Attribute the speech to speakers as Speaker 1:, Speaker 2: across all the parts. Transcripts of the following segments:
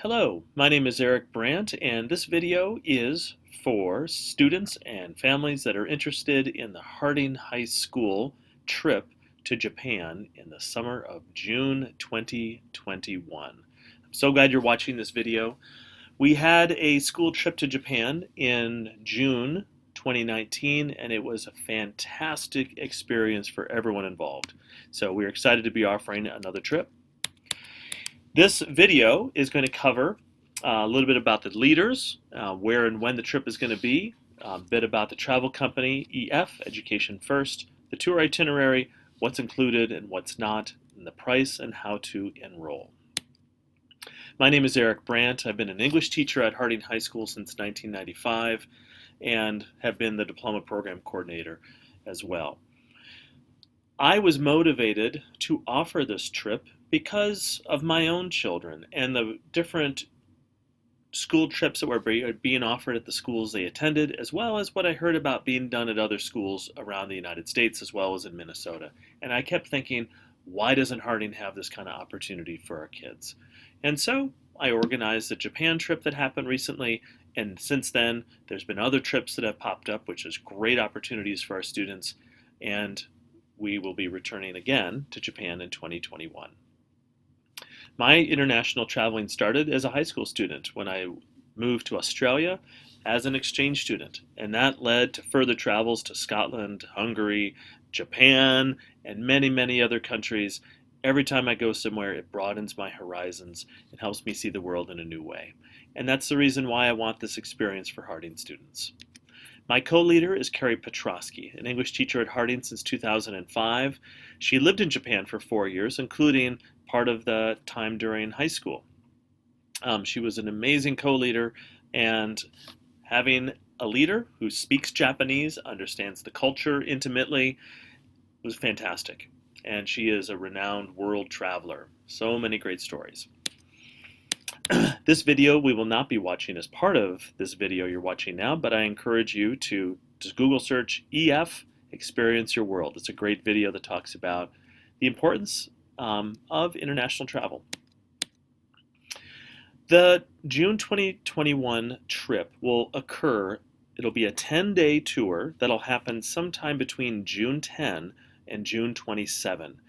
Speaker 1: Hello, my name is Eric Brandt, and this video is for students and families that are interested in the Harding High School trip to Japan in the summer of June 2021. I'm so glad you're watching this video. We had a school trip to Japan in June 2019, and it was a fantastic experience for everyone involved. So we're excited to be offering another trip. This video is going to cover a little bit about the leaders, where and when the trip is going to be, a bit about the travel company, EF, Education First, the tour itinerary, what's included and what's not, and the price and how to enroll. My name is Eric Brandt. I've been an English teacher at Harding High School since 1995 and have been the diploma program coordinator as well. I was motivated to offer this trip because of my own children and the different school trips that were being offered at the schools they attended, as well as what I heard about being done at other schools around the United States, as well as in Minnesota. And I kept thinking, why doesn't Harding have this kind of opportunity for our kids? And so I organized the Japan trip that happened recently, and since then there's been other trips that have popped up, which is great opportunities for our students, and we will be returning again to Japan in 2021. My international traveling started as a high school student when I moved to Australia as an exchange student, and that led to further travels to Scotland, Hungary, Japan, and many, many other countries. Every time I go somewhere, it broadens my horizons and helps me see the world in a new way. And that's the reason why I want this experience for Harding students. My co-leader is Carrie Petrosky, an English teacher at Harding since 2005. She lived in Japan for 4 years, including part of the time during high school. She was an amazing co-leader, and having a leader who speaks Japanese, understands the culture intimately, was fantastic. And she is a renowned world traveler. So many great stories. This video we will not be watching as part of this video you're watching now, but I encourage you to just Google search EF Experience Your World. It's a great video that talks about the importance of international travel. The June 2021 trip will occur. It'll be a 10-day tour that'll happen sometime between June 10 and June 27.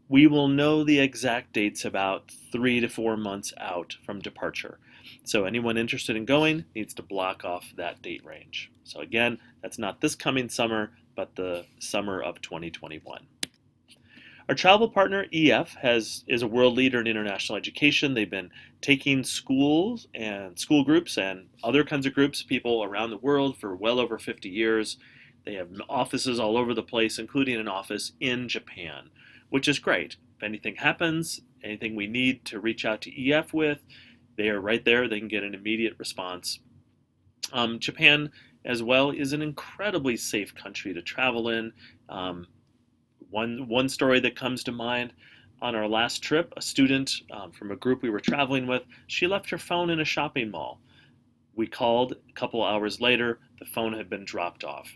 Speaker 1: We will know the exact dates about 3 to 4 months out from departure. So anyone interested in going needs to block off that date range. So again, that's not this coming summer, but the summer of 2021. Our travel partner, EF, is a world leader in international education. They've been taking schools and school groups and other kinds of groups, people around the world for well over 50 years. They have offices all over the place, including an office in Japan, which is great. If anything happens, anything we need to reach out to EF with, they are right there. They can get an immediate response. Japan, as well, is an incredibly safe country to travel in. One story that comes to mind, on our last trip, a student from a group we were traveling with, she left her phone in a shopping mall. We called a couple hours later, the phone had been dropped off.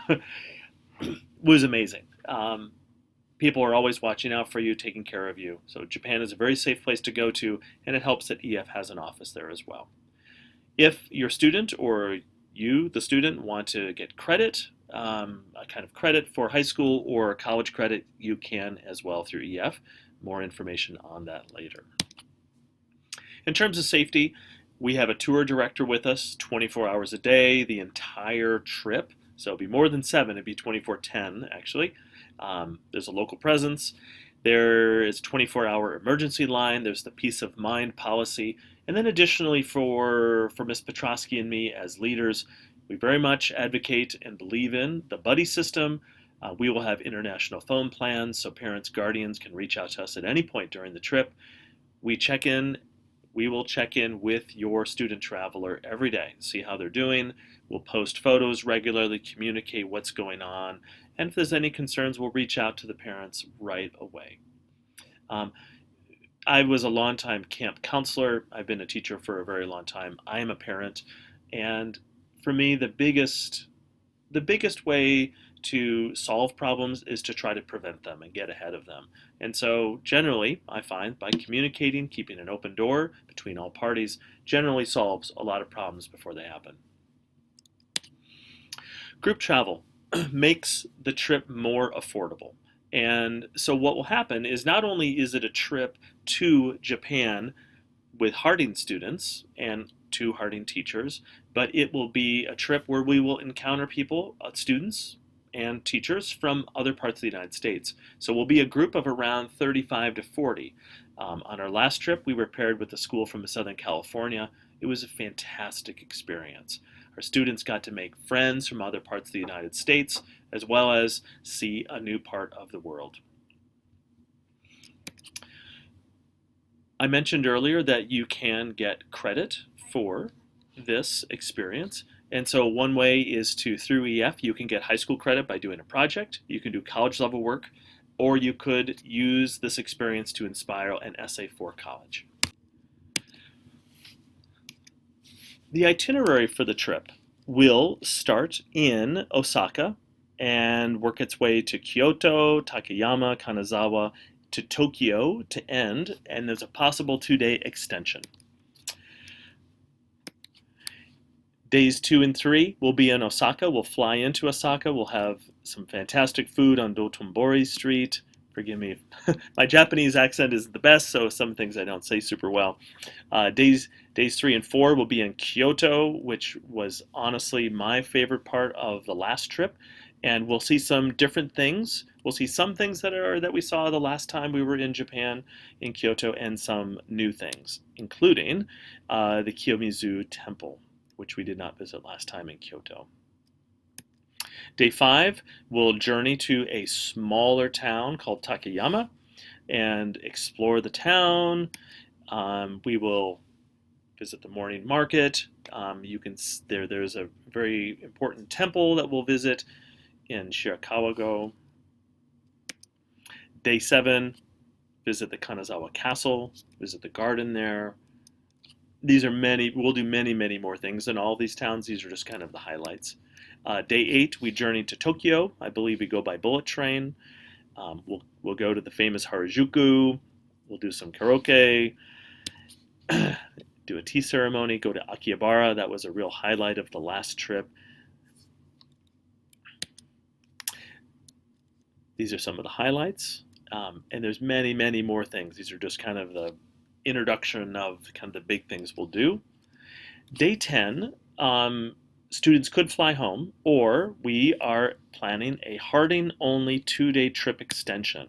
Speaker 1: It was amazing. People are always watching out for you, taking care of you. So Japan is a very safe place to go to, and it helps that EF has an office there as well. If your student or you, the student, want to get credit, a kind of credit for high school or college credit, you can as well through EF. More information on that later. In terms of safety, we have a tour director with us 24 hours a day, the entire trip. So it'll be more than 7, it'd be 24/10 actually. There's a local presence. There is a 24-hour emergency line. There's the peace of mind policy. And then additionally for Ms. Petrosky and me as leaders, we very much advocate and believe in the buddy system. We will have international phone plans so parents, guardians can reach out to us at any point during the trip. We will check in with your student traveler every day, see how they're doing. We'll post photos regularly, communicate what's going on, and if there's any concerns, we'll reach out to the parents right away. I was a longtime camp counselor. I've been a teacher for a very long time. I am a parent, and for me, the biggest way to solve problems is to try to prevent them and get ahead of them. And so generally, I find by communicating, keeping an open door between all parties, generally solves a lot of problems before they happen. Group travel makes the trip more affordable. And so what will happen is not only is it a trip to Japan with Harding students and two Harding teachers, but it will be a trip where we will encounter people, students and teachers from other parts of the United States. So we'll be a group of around 35 to 40. On our last trip, we were paired with a school from Southern California. It was a fantastic experience. Our students got to make friends from other parts of the United States, as well as see a new part of the world. I mentioned earlier that you can get credit for this experience. And so one way is through EF, you can get high school credit by doing a project. You can do college level work, or you could use this experience to inspire an essay for college. The itinerary for the trip will start in Osaka and work its way to Kyoto, Takayama, Kanazawa, to Tokyo to end, and there's a possible 2-day extension. Days 2 and 3 will be in Osaka. We'll fly into Osaka. We'll have some fantastic food on Dotonbori Street. Forgive me, my Japanese accent isn't the best, so some things I don't say super well. Days 3 and 4 will be in Kyoto, which was honestly my favorite part of the last trip. And we'll see some different things. We'll see some things that we saw the last time we were in Japan, in Kyoto, and some new things, including the Kiyomizu Temple, which we did not visit last time in Kyoto. Day 5, we'll journey to a smaller town called Takayama and explore the town. We will visit the morning market. There's a very important temple that we'll visit in Shirakawa-go. Day 7, visit the Kanazawa Castle, visit the garden there. We'll do many more things in all these towns. These are just kind of the highlights. Day 8, we journey to Tokyo. I believe we go by bullet train. We'll go to the famous Harajuku. We'll do some karaoke, do a tea ceremony, go to Akihabara. That was a real highlight of the last trip. These are some of the highlights. And there's many more things. These are just kind of the introduction of kind of the big things we'll do. Day 10, students could fly home, or we are planning a Harding-only 2-day trip extension.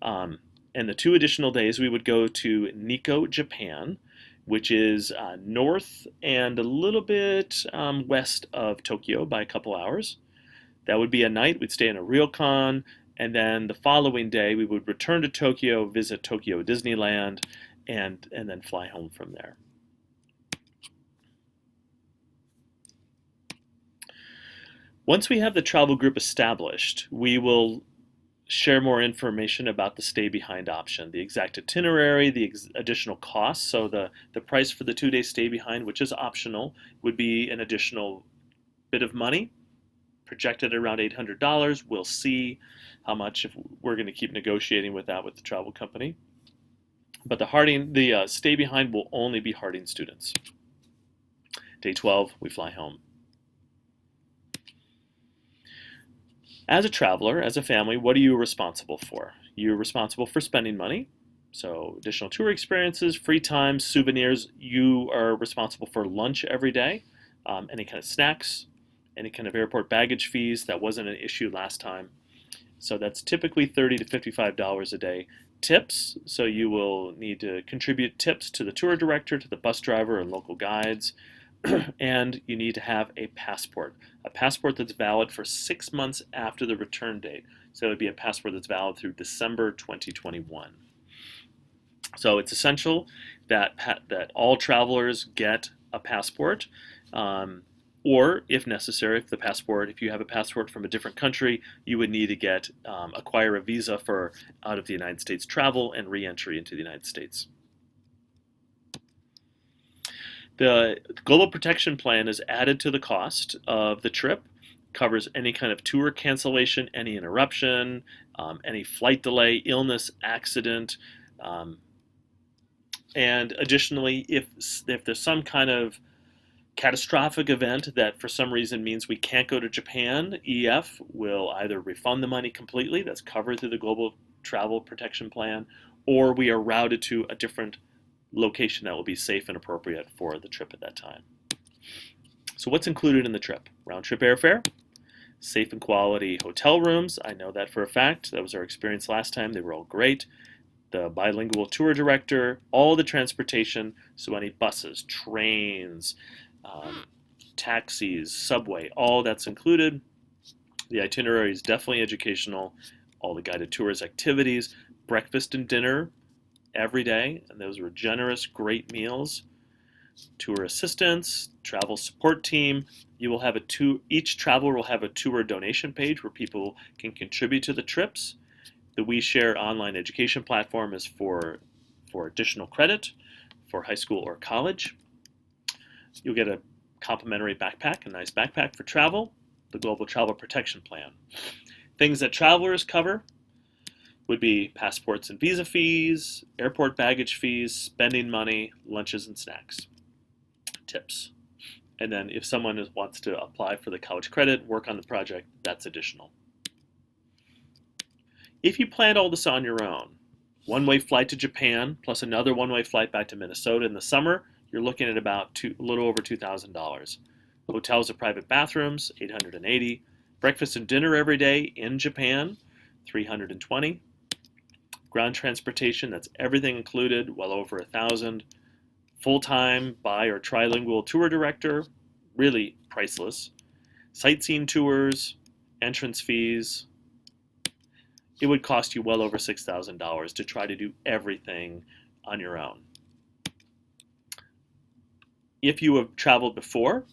Speaker 1: And the 2 additional days we would go to Nikko, Japan, which is north and a little bit west of Tokyo by a couple hours. That would be a night. We'd stay in a ryokan, and then the following day we would return to Tokyo, visit Tokyo Disneyland, and then fly home from there. Once we have the travel group established, we will share more information about the stay behind option, the exact itinerary, the additional costs. So the price for the 2-day stay behind, which is optional, would be an additional bit of money, projected at around $800. We'll see how much, if we're going to keep negotiating with that with the travel company. But the stay behind will only be Harding students. Day 12, we fly home. As a traveler, as a family, what are you responsible for? You're responsible for spending money, so additional tour experiences, free time, souvenirs. You are responsible for lunch every day, any kind of snacks, any kind of airport baggage fees. That wasn't an issue last time. So that's typically $30 to $55 a day. Tips, so you will need to contribute tips to the tour director, to the bus driver, and local guides. And you need to have a passport that's valid for 6 months after the return date. So it would be a passport that's valid through December 2021. So it's essential that all travelers get a passport, or if necessary, if you have a passport from a different country, you would need to acquire a visa for out of the United States travel and re-entry into the United States. The Global Protection Plan is added to the cost of the trip, covers any kind of tour cancellation, any interruption, any flight delay, illness, accident, and additionally, if there's some kind of catastrophic event that for some reason means we can't go to Japan, EF will either refund the money completely, that's covered through the Global Travel Protection Plan, or we are routed to a different location that will be safe and appropriate for the trip at that time. So what's included in the trip? Round trip airfare, safe and quality hotel rooms. I know that for a fact. That was our experience last time. They were all great. The bilingual tour director, all the transportation, so any buses, trains, taxis, subway, all that's included. The itinerary is definitely educational. All the guided tours, activities, breakfast and dinner every day, and those were generous, great meals. Tour assistance, travel support team. You will have each traveler will have a tour donation page where people can contribute to the trips. The WeShare online education platform is for additional credit for high school or college. You'll get a complimentary backpack, a nice backpack for travel, the Global Travel Protection Plan. Things that travelers cover would be passports and visa fees, airport baggage fees, spending money, lunches and snacks. Tips. And then if someone wants to apply for the college credit, work on the project, that's additional. If you planned all this on your own, one-way flight to Japan plus another one-way flight back to Minnesota in the summer, you're looking at about a little over $2,000. Hotels with private bathrooms, $880. Breakfast and dinner every day in Japan, $320. Ground transportation, that's everything included, well over $1,000. Full-time bi- or trilingual tour director, really priceless. Sightseeing tours, entrance fees. It would cost you well over $6,000 to try to do everything on your own. If you have traveled before,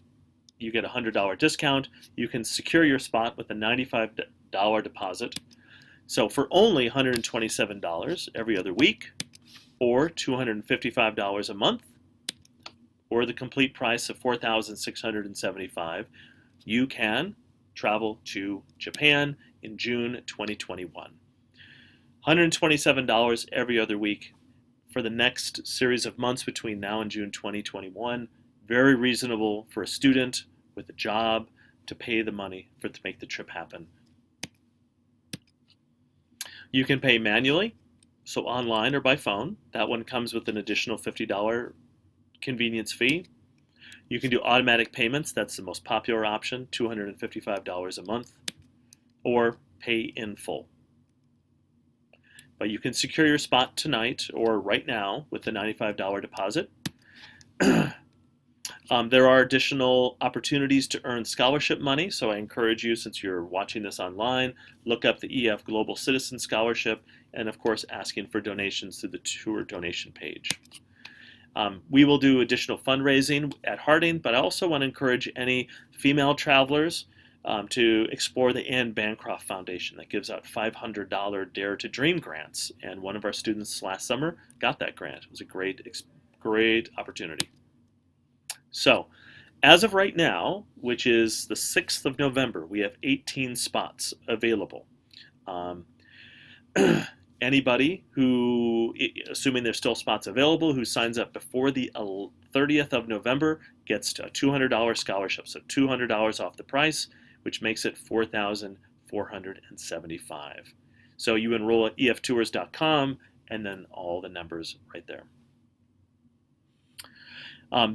Speaker 1: you get a $100 discount. You can secure your spot with a $95 deposit. So for only $127 every other week, or $255 a month, or the complete price of $4,675, you can travel to Japan in June 2021. $127 every other week for the next series of months between now and June 2021. Very reasonable for a student with a job to pay the money to make the trip happen. You can pay manually, so online or by phone. That one comes with an additional $50 convenience fee. You can do automatic payments. That's the most popular option, $255 a month, or pay in full. But you can secure your spot tonight or right now with the $95 deposit. There are additional opportunities to earn scholarship money, so I encourage you, since you're watching this online, look up the EF Global Citizen Scholarship, and of course asking for donations through the tour donation page. We will do additional fundraising at Harding, but I also want to encourage any female travelers to explore the Anne Bancroft Foundation that gives out $500 Dare to Dream grants, and one of our students last summer got that grant. It was a great opportunity. So, as of right now, which is the 6th of November, we have 18 spots available. Anybody who, assuming there's still spots available, who signs up before the 30th of November gets a $200 scholarship, so $200 off the price, which makes it $4,475. So you enroll at eftours.com and then all the numbers right there.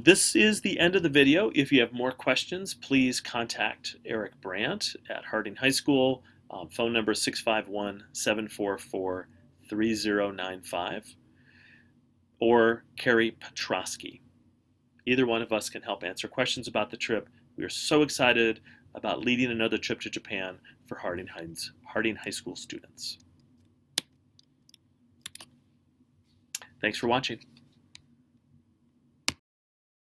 Speaker 1: This is the end of the video. If you have more questions, please contact Eric Brandt at Harding High School. Phone number 651-744-3095, or Carrie Petrosky. Either one of us can help answer questions about the trip. We are so excited about leading another trip to Japan for Harding High School students. Thanks for watching.